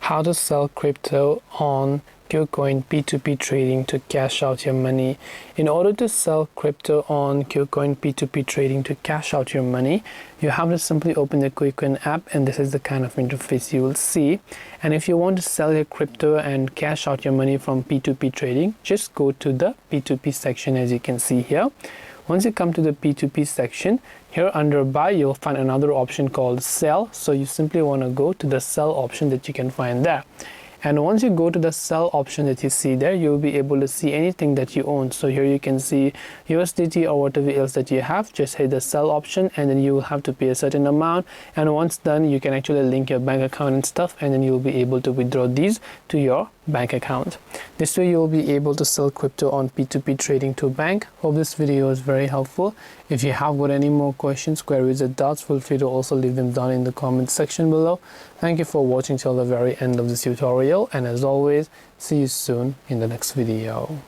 How to sell crypto on KuCoin P2P Trading to cash out your money. In order to sell crypto on KuCoin P2P Trading to cash out your money, you have to simply open the KuCoin app, and this is the kind of interface you will see. And if you want to sell your crypto and cash out your money from P2P Trading, just go to the P2P section, as you can see here. Once you come to the P2P section, here under buy, you'll find another option called sell. So you simply want to go to the sell option that you can find there. And once you go to the sell option that you see there, you'll be able to see anything that you own. So here you can see USDT or whatever else that you have. Just hit the sell option, and then you will have to pay a certain amount. And once done, you can actually link your bank account and stuff, and then you'll be able to withdraw these to your bank account. This way you'll be able to sell crypto on P2P Trading to a bank. Hope this video is very helpful. If you have got any more questions, queries or doubts, feel free to also leave them down in the comment section below. Thank you for watching till the very end of this tutorial, and as always, see you soon in the next video.